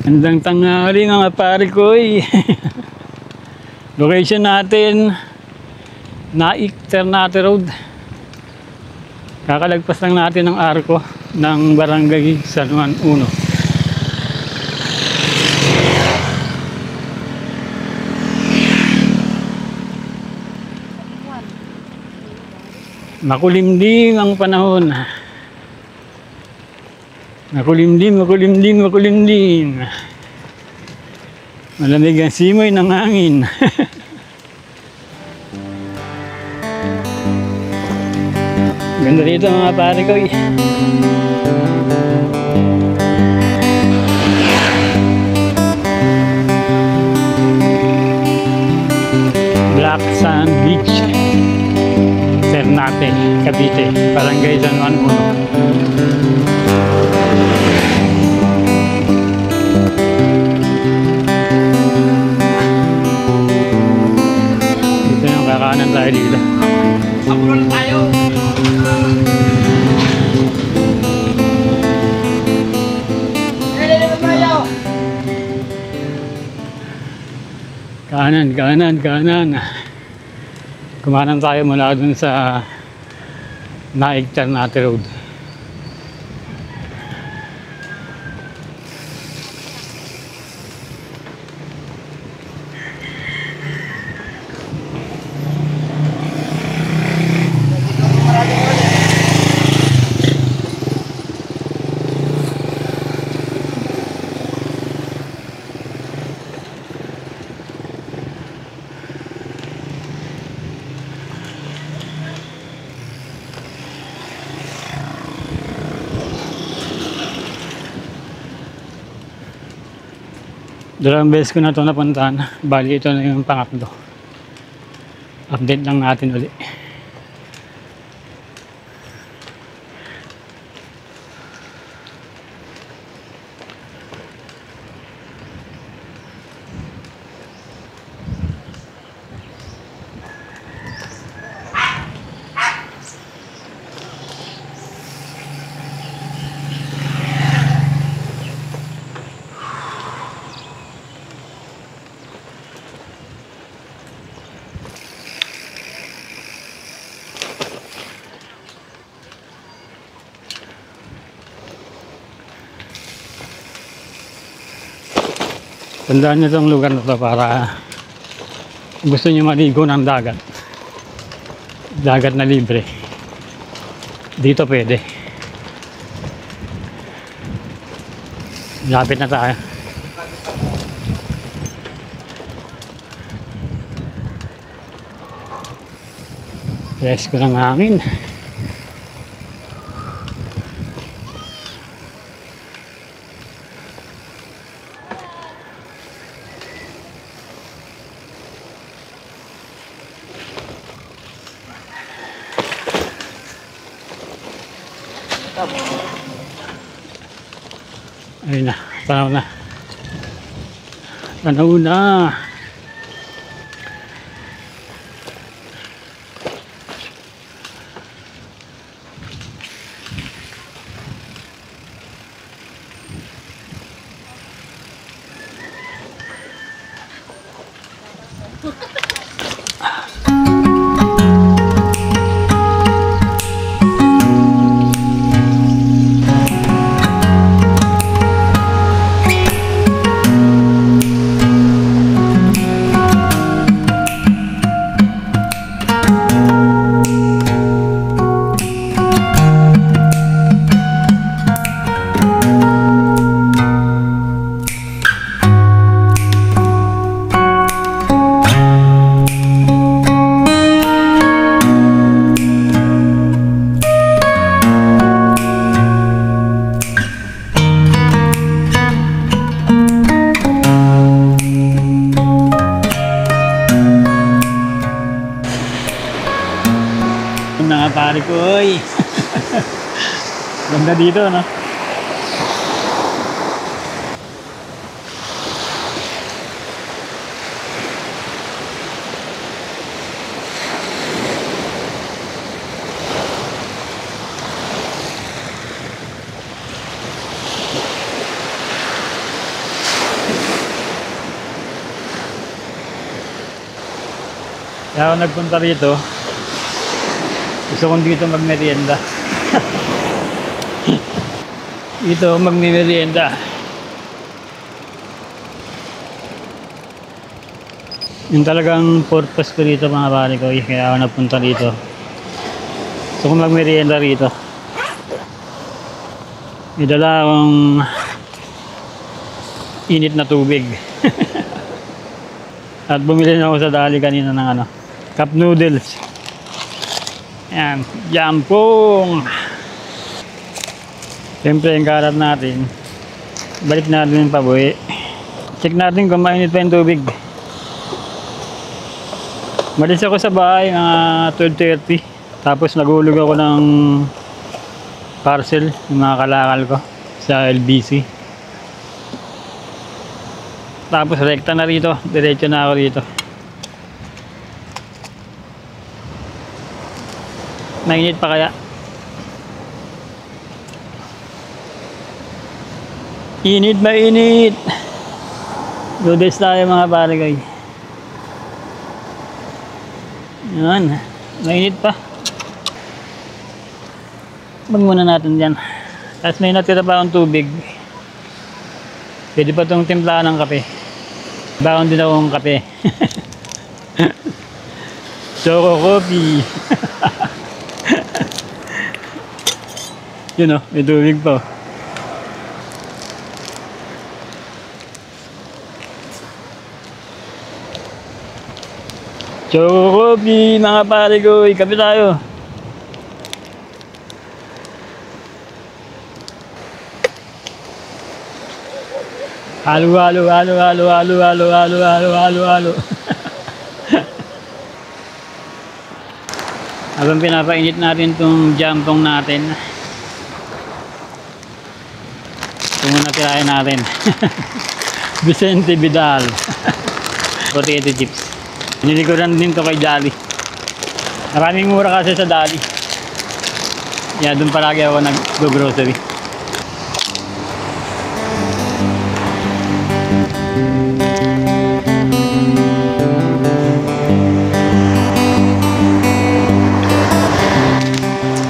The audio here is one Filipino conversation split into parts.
Gandang tanghali mga pare ko eh. Location natin Naik Ternate Road. Kakalagpas lang natin ng arko ng Barangay San Juan 1. Makulimlim ang panahon. Makulimlim. Malamig ang simoy ng hangin. Ganda dito mga pare ko eh. Black Sand Beach, Ternate, Cavite, Barangay San Juan 1. Dito yung kakanan tayo dito. Sabulan tayo! Kanan. Kumanan tayo mula dun sa Naik Ternate Road. Dalawang beses ko na ito napuntahan. Bali ito na yung pangatlo. Update lang natin ulit. Tandaan nyo itong lugar na ito para gusto nyo maligo ng dagat. Dagat na libre. Dito pwede. Lapit na tayo. Rest ko ng hangin. Ayun na, panahon na. Mga pare ko, oy. Ganda dito, no? Kaya ako nagpunta rito. Gusto kong dito magmerienda. Dito magmerienda. Yung talagang purpose ko dito mga pare ko. Kaya ako nagpunta rito. Gusto kong magmerienda rito. May dala akong init na tubig. At bumili na ako sa dali kanina ng ano, cup noodles. Ayan, jampong. Siyempre yung karat natin. Balik natin yung pabuhi. Check natin kung mainit pa yung tubig. Malis ako sa bahay mga 12:30. Tapos nagulog ako ng parcel, yung mga kalakal ko sa LBC. Tapos rekta na rito, diretso na ako rito. Mainit pa kaya? Init, mainit. Noodles tayo mga barangay. Yan, mainit pa. Bag muna natin dyan. Tapos may natira pa akong tubig. Pwede pa itong timplahan ng kape. Bakon din akong kape. Choco coffee. Yun o, may tubig pa. Choco coffee, mga pare ko. Kape tayo. Halo, halo, halo, halo, halo, halo, halo, halo, halo, halo. Habang pinapainit natin itong jampong natin, ito muna tirahin natin. Vicente Vidal. Potato chips. Nilikuran din to kay Jolly. Maraming mura kasi sa Dali. Kaya doon palagi ako nag-grocery.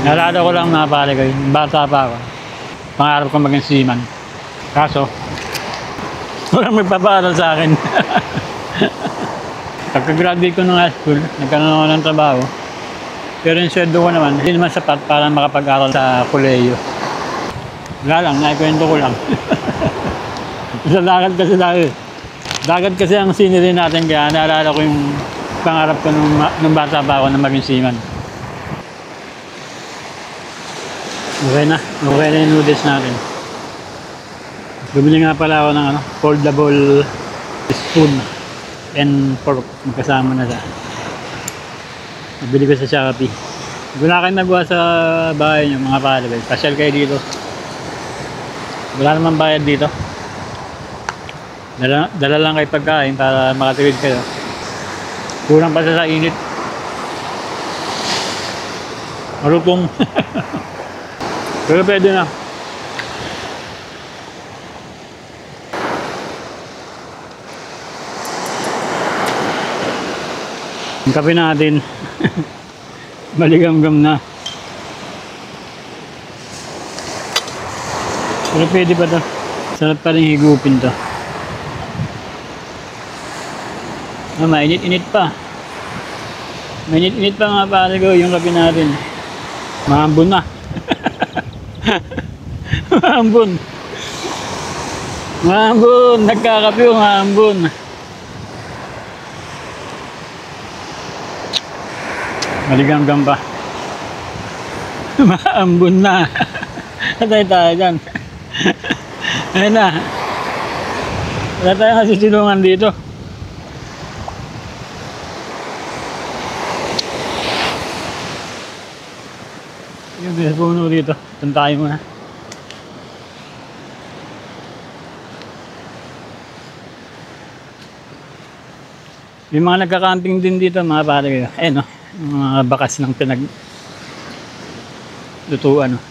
Nalala ko lang mga pare ko, bata pa ako. Pangarap ko maging seaman. Kaso, walang magpapaaral sa akin. Pagka-graduate ko ng high school, nagkaroon ako ng trabaho. Pero yung sweldo ko naman, hindi naman sapat para makapag-aral sa kolehiyo. Wala lang, naikwento ko lang. Sa dagat kasi dahil. Dagat kasi ang scenery natin, kaya naalala ko yung pangarap ko nung bata pa ako na maging seaman. Okay na yung noodles natin. Bumili nga pala ako ng foldable spoon and fork. Magkasama na sa nabili ko sa Shopee. Kung na kayo nagawa sa bahay nyo mga pare, pasyal kayo dito. Wala naman bayad dito. Dala lang kayo pagkain para makatipid kayo. Kurang pa sa init. Marupong. Pero pwede na. Ang kape natin. Maligam-gam na. Pero pwede pa to. Sarap pa rin higupin to. Mainit-init pa. Mainit-init pa mga pare ko yung kape natin. Mahambon na. Mahambon. Mahambon. Nagkakape yung mahambon. Maligam-gam pa. Mahambon na. Patay tayo dyan. Ayun na. Wala tayong nasisilungan dito. Yung puno dito. Doon tayo muna. May mga nagka-camping din dito mga pare ko. Ayun no. Mga bakas ng pinaglutuan. No?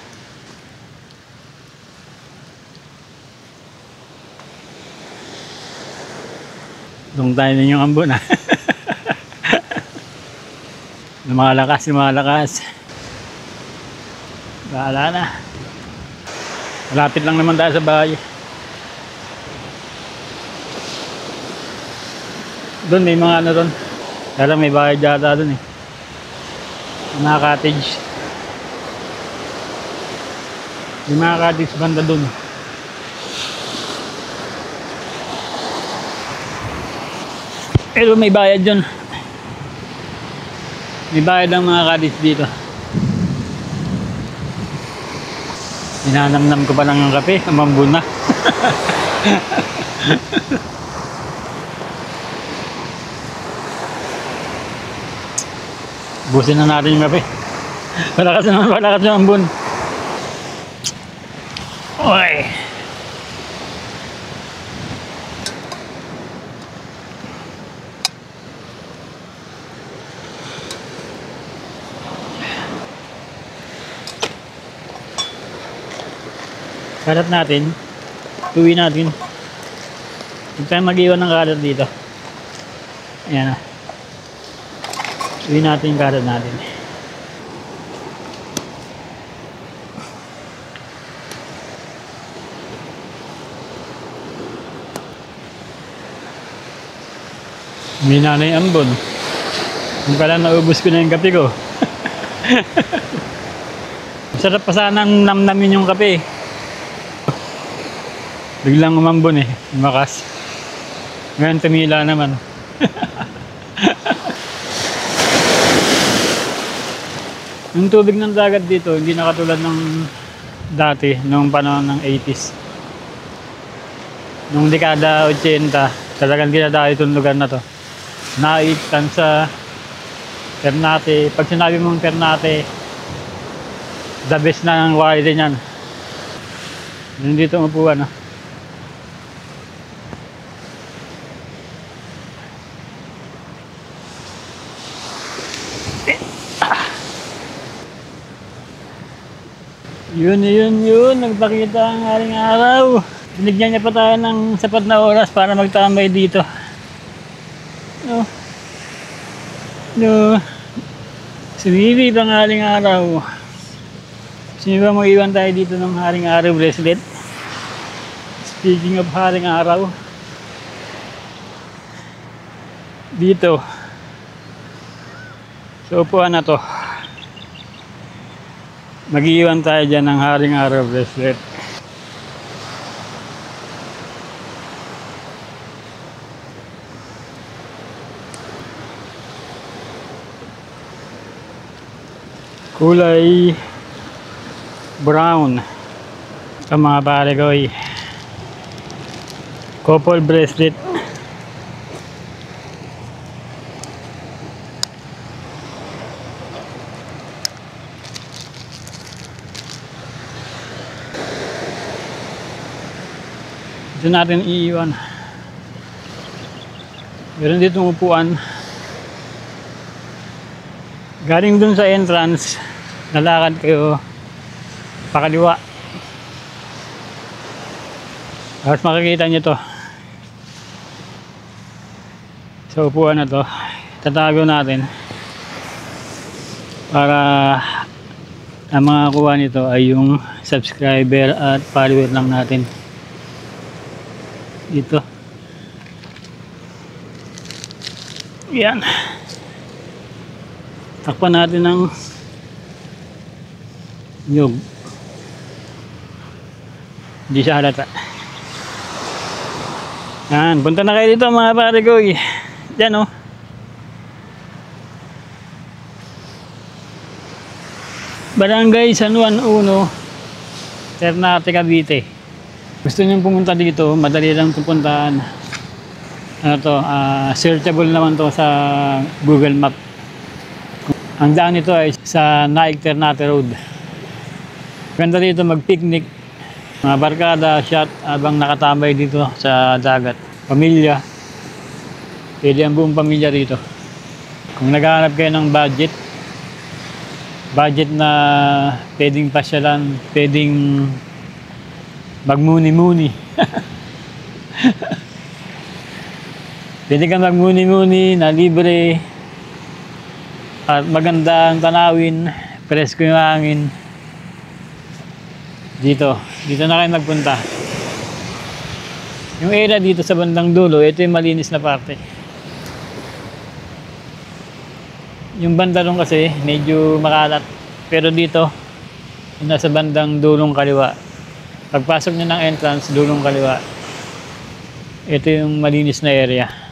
Doon tayo na yung ambon. Lumalakas, lumalakas. Bahala na. Malapit lang naman tayo sa bahay. Doon may mga ano doon. Kaya may bahay data doon eh. Mga cottage. May mga cottage banda doon. Pero may bayad dyan. May bayad ang mga cottage dito. Inanamnam ko pa lang ang kape, umambun na. Busin na natin yung kape. Malakas na ambun. Oy. Kalat natin, tuwi natin. Huwag tayo mag-iwan ng kalat dito. Ayan na. Tuwi natin yung kalat natin. May nanay ambon. Kung pala naubos ko na yung kape ko. Masarap pa sanang namnamin yung kape. Biglang umambon eh, lumakas. Ngayon tumila naman. Yung tubig ng dagat dito, hindi na katulad ng dati, nung panahon ng 80s. Nung dekada 80, talagang dinadayo itong lugar na to. Naitan sa Ternate. Pag sinabi mong Ternate, the best na ang quality niyan. Yun dito upuan. Yun, nagpakita ang aring araw. Binigyan niya pa tayo ng sapat na oras para magtambay dito. No. Sumibig ang aring araw. Sino ba mo iwan tayo dito ng haring araw bracelet? Speaking of haring araw, dito sa upuan na to, mag-iwan tayo dyan ng haring araw bracelet. Kulay brown. Ito mga pare ko ay couple bracelet. Ito natin iiwan. Meron dito upuan. Galing dun sa entrance, nalakad kayo pakaliwa. Tapos makikita nyo to. Sa upuan na to, tatago natin para ang mga kuha nito ay yung subscriber at follower lang natin. Dito. Yan. Takpan natin ng nyug. Hindi siya halata. Yan. Punta na kayo dito mga pare ko. Yan o. Barangay San Juan 1, Ternate, Cavite. Gusto nyo pumunta dito, madali lang ito puntahan. Ano to, searchable naman to sa Google Map. Ang daan nito ay sa Naik Ternate Road. Ganda dito mag-picnic, mga barkada, shot, habang nakatambay dito sa dagat. Pamilya, pwede ang buong pamilya dito. Kung naghahanap kayo ng budget na pwedeng pasyalan, pwedeng magmuni-muni. Pwede kang magmuni-muni na libre. At magandang tanawin, presko yung hangin. Dito na kayo magpunta. Yung area dito sa bandang dulo, ito yung malinis na parte. Yung banda ron kasi medyo makalat. Pero dito, yung nasa bandang dulong kaliwa. Pagpasok nyo ng entrance, dulong kaliwa. Ito yung malinis na area.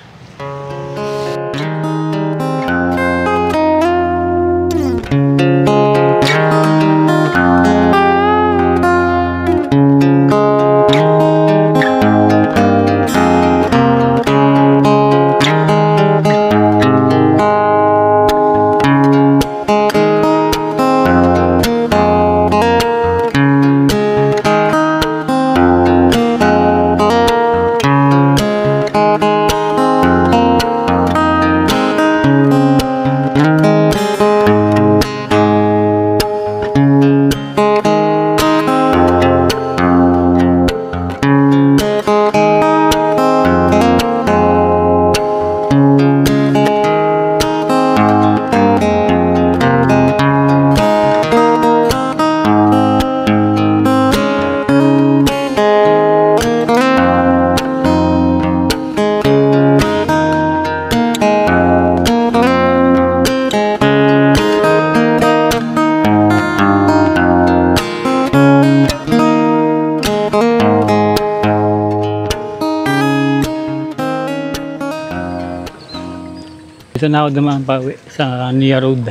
Dito na ako dumaan pa sa Nia Road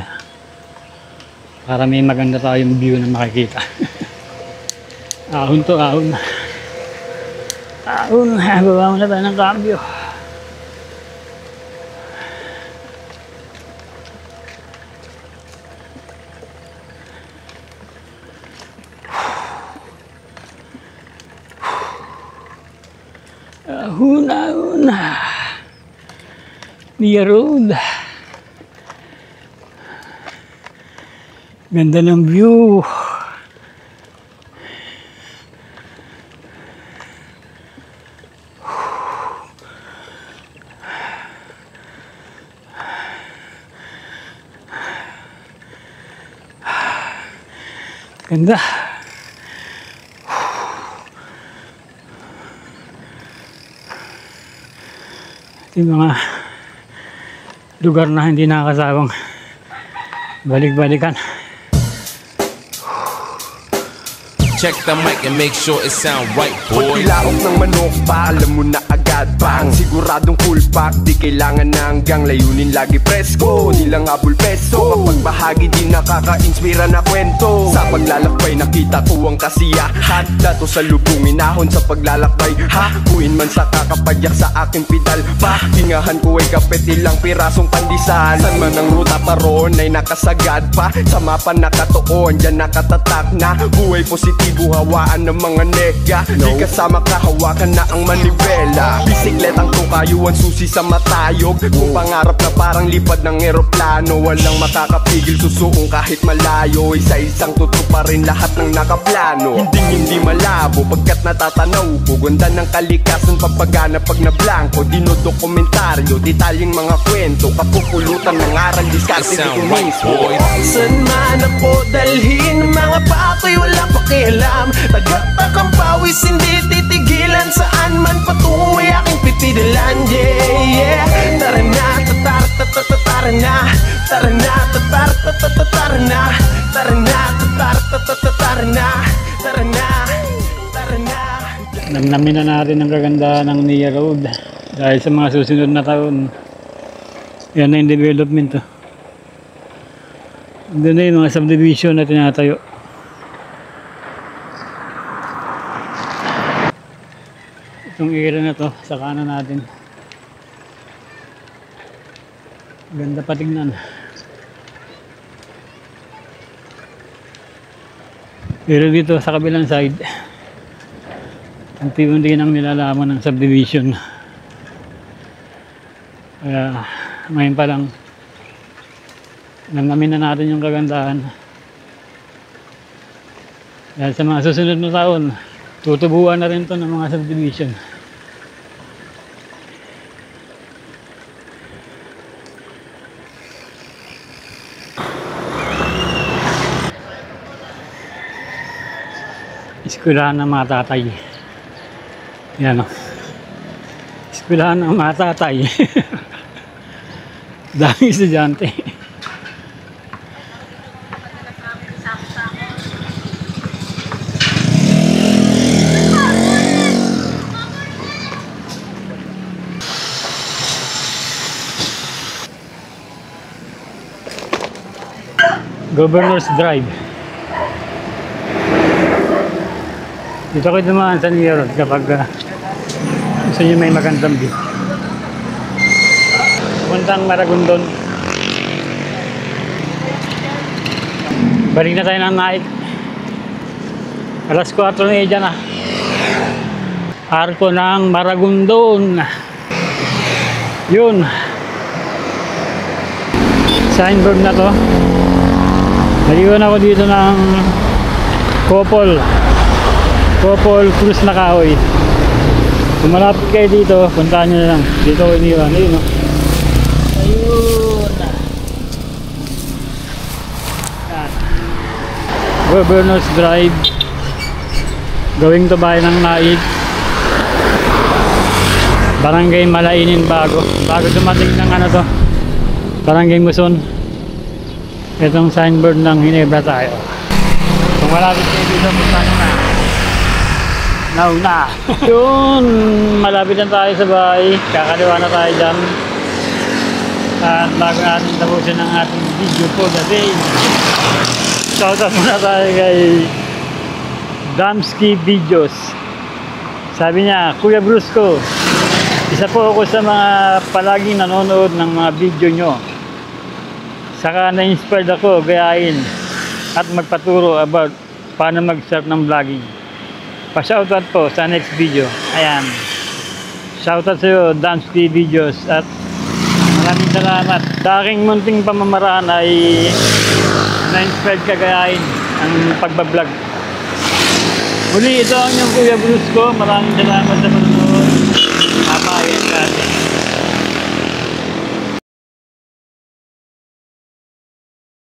para may maganda tayong view na makikita. Ahon to, ahon. Ahon, baba mo na tayo ng cambio. Ahon, ahon. Nia Road. Ganda ng view. Ganda. Ito yung mga lugar na hindi nakakasawang balik-balikan. Check the mic and make sure it sound right, boy. Pagkilaok ng manok pa, alam mo na agad bang siguradong full pack, di kailangan na hanggang layunin lagi presko. Di lang abul peso, kapag bahagi di nakaka-inspira na kwento. Sa paglalakbay nakita ko ang kasiyahan, dato sa lubungin ahon sa paglalakbay. Hakuin man sa kakapadyak sa aking pedal, pahingahan ko ay kapit ilang pirasong pandesal. San man ang ruta pa roon ay nakasagad pa, sa mapa nakatuon, dyan nakatatak na buhay positibo. Hawaan ng mga nega, di kasama kahawakan na ang manibela. Bisikletang tukayuan susi sa matayog, kung pangarap na parang lipad ng eroplano. Walang makakapigil susuong kahit malayo, isa-isang tutok pa rin lahat ng nakaplano. Hindi malabo pagkat natatanaw ko, ganda ng kalikasan papagana pag nablangko. Dinodokumentaryo, detalyeng mga kwento, kapupulutan ng aral, diskarte di ko mismo. Saan man ako dalhin, mga pako'y wala pakialam. Tagapakang pawis, hindi titigilan. Saan man patungo ay aking pitidalan. Yeah, tara na, tara na. Tara na, tara na. Tara na, tara na. Tara na. Namnamin na natin ang kagandahan ng Nia Road dahil sa mga susunod na taon. Yan na yung development to. Doon na yung mga subdivision na tinatayo. Itong area na to sa kanan natin, ganda pa tingnan. Pero dito sa kabilang side, unti-unti nang nilalaman ng subdivision. Kaya ngayon pa lang namnamin na natin yung kagandahan. Dahil sa mga susunod na taon, tutubuan na rin to ng mga subdivision. eskwelahan ng mga tatay. Yan o. Eskwelahan ng mga tatay. Daming estudyante. Governor's Drive. Dito ko dumaan sa New York kapag gusto nyo may magandang view. Puntang Maragondon. Balik na tayo ng Naik. Alas 4:30 na. Arko ng Maragondon. Yun. Signboard na to. Naliwan ako dito ng Kopol Cruz na kahoy. Kung malapit kayo dito, puntahan nyo na lang. Dito ko iniwan. Ayun o. Ayun. Yan. Governor's Drive. Going to bayan ng Naik. Barangay Malainin bago dumating ng ano to, Barangay Muson. Itong signboard ng Ginebra tayo. Kung malapit kayo dito, punta nyo na. Nauna. Yun, malapit na tayo sa bahay. Kakaliwa na tayo dyan. At bago natin tapusin ang ating video po today, shoutout muna tayo kay Damski Videos. Sabi niya, Kuya Brusco, isa po ako sa mga palaging nanonood ng mga video nyo. Saka na-inspired ako gayahin at magpaturo about paano mag-start ng vlogging. Pa-shoutout po sa next video. Ayan. Shoutout sa iyo, Damski Videos, at maraming salamat. Sa aking munting pamamaraan ay na-inspired ka gayahin ang pagbablog. Muli, ito ang inyong Kuya Brusco. Maraming salamat sa panonood. Papayan natin.